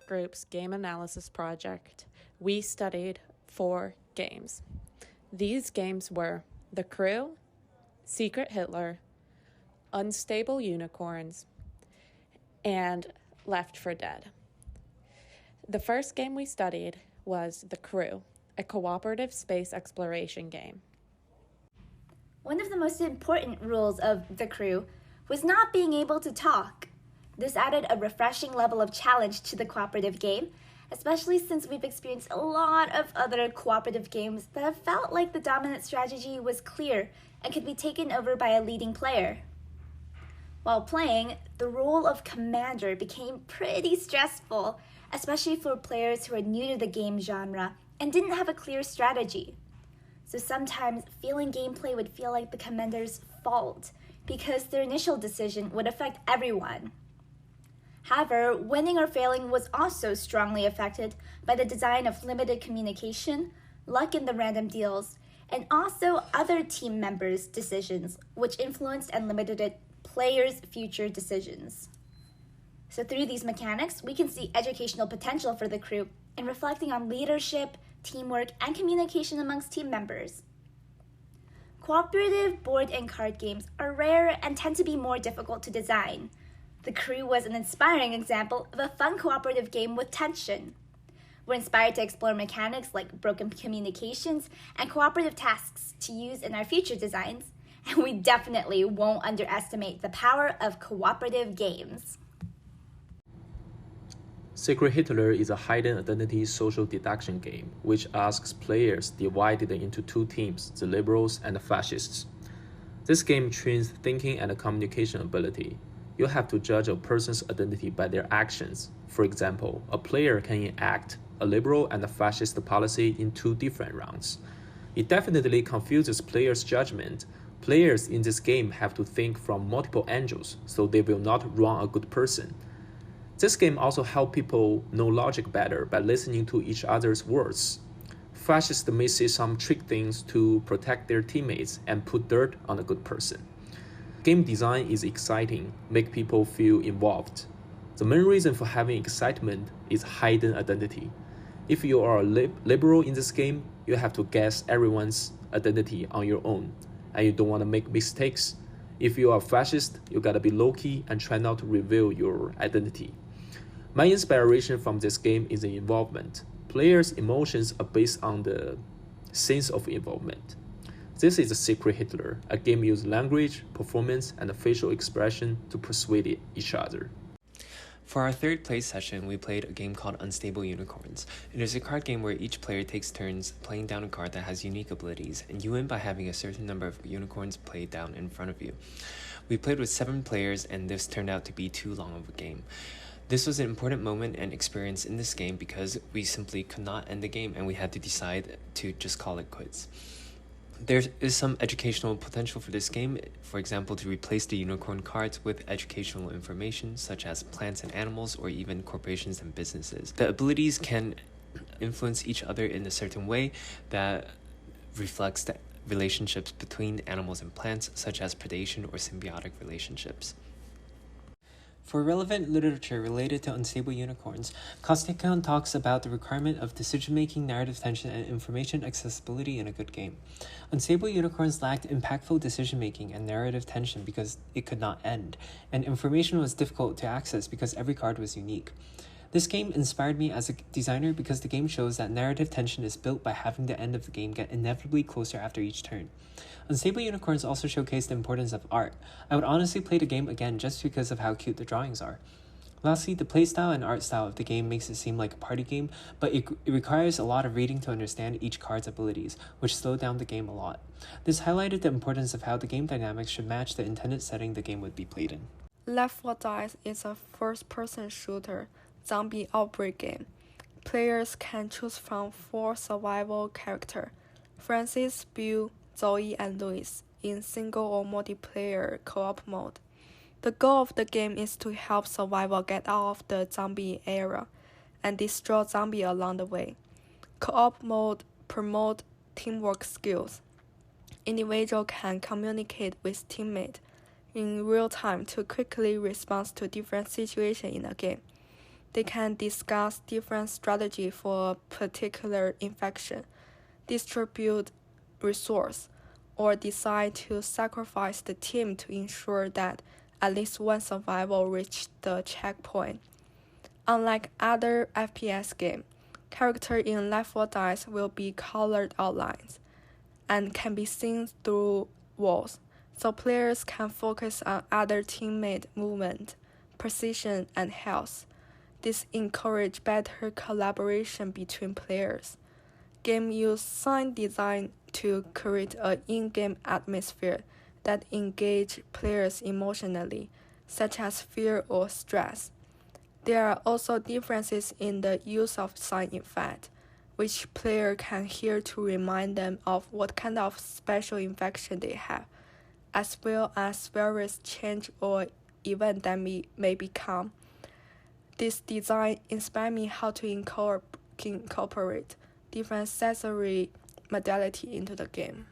group's game analysis project, we studied 4 games. These games were The Crew, Secret Hitler, Unstable Unicorns, and Left 4 Dead. The first game we studied was The Crew, a cooperative space exploration game. One of the most important rules of The Crew was not being able to talk. This added a refreshing level of challenge to the cooperative game, especially since we've experienced a lot of other cooperative games that have felt like the dominant strategy was clear and could be taken over by a leading player. While playing, the role of commander became pretty stressful, especially for players who are new to the game genre and didn't have a clear strategy. So sometimes feeling gameplay would feel like the commander's fault because their initial decision would affect everyone. However, winning or failing was also strongly affected by the design of limited communication, luck in the random deals, and also other team members' decisions, which influenced and limited players' future decisions. So through these mechanics, we can see educational potential for the crew in reflecting on leadership, teamwork, and communication amongst team members. Cooperative board and card games are rare and tend to be more difficult to design. The Crew was an inspiring example of a fun cooperative game with tension. We're inspired to explore mechanics like broken communications and cooperative tasks to use in our future designs, and we definitely won't underestimate the power of cooperative games. Secret Hitler is a hidden identity social deduction game which asks players divided into 2 teams, the liberals and the fascists. This game trains thinking and communication ability. You have to judge a person's identity by their actions. For example, a player can enact a liberal and a fascist policy in 2 different rounds. It definitely confuses players' judgment. Players in this game have to think from multiple angles, so they will not wrong a good person. This game also helps people know logic better by listening to each other's words. Fascists may say some trick things to protect their teammates and put dirt on a good person. Game design is exciting, make people feel involved. The main reason for having excitement is hidden identity. If you are a liberal in this game, you have to guess everyone's identity on your own, and you don't want to make mistakes. If you are a fascist, you gotta be low-key and try not to reveal your identity. My inspiration from this game is the involvement. Players' emotions are based on the sense of involvement. This is a Secret Hitler. A game uses language, performance, and facial expression to persuade each other. For our third play session, we played a game called Unstable Unicorns. It is a card game where each player takes turns playing down a card that has unique abilities, and you win by having a certain number of unicorns played down in front of you. We played with 7 players, and this turned out to be too long of a game. This was an important moment and experience in this game because we simply could not end the game and we had to decide to just call it quits. There is some educational potential for this game, for example, to replace the unicorn cards with educational information such as plants and animals or even corporations and businesses. The abilities can influence each other in a certain way that reflects the relationships between animals and plants, such as predation or symbiotic relationships. For relevant literature related to Unstable Unicorns, Kostikyan talks about the requirement of decision-making, narrative tension, and information accessibility in a good game. Unstable Unicorns lacked impactful decision-making and narrative tension because it could not end, and information was difficult to access because every card was unique. This game inspired me as a designer because the game shows that narrative tension is built by having the end of the game get inevitably closer after each turn. Unstable Unicorns also showcase the importance of art. I would honestly play the game again just because of how cute the drawings are. Lastly, the playstyle and art style of the game makes it seem like a party game, but it requires a lot of reading to understand each card's abilities, which slowed down the game a lot. This highlighted the importance of how the game dynamics should match the intended setting the game would be played in. Left 4 Dead is a first-person shooter zombie outbreak game. Players can choose from 4 survival characters: Francis, Bill, Zoe, and Louis, in single or multiplayer co-op mode. The goal of the game is to help survivors get out of the zombie era and destroy zombies along the way. Co-op mode promotes teamwork skills. Individuals can communicate with teammates in real time to quickly respond to different situations in the game. They can discuss different strategy for a particular infection, distribute resource, or decide to sacrifice the team to ensure that at least one survivor reached the checkpoint. Unlike other FPS games, characters in Left 4 Dead will be colored outlines and can be seen through walls, so players can focus on other teammate movement, precision, and health. This encourages better collaboration between players. Game use sound design to create an in-game atmosphere that engage players emotionally, such as fear or stress. There are also differences in the use of sound effect, which player can hear to remind them of what kind of special infection they have, as well as various change or event that may become. This design inspired me how to incorporate different sensory modality into the game.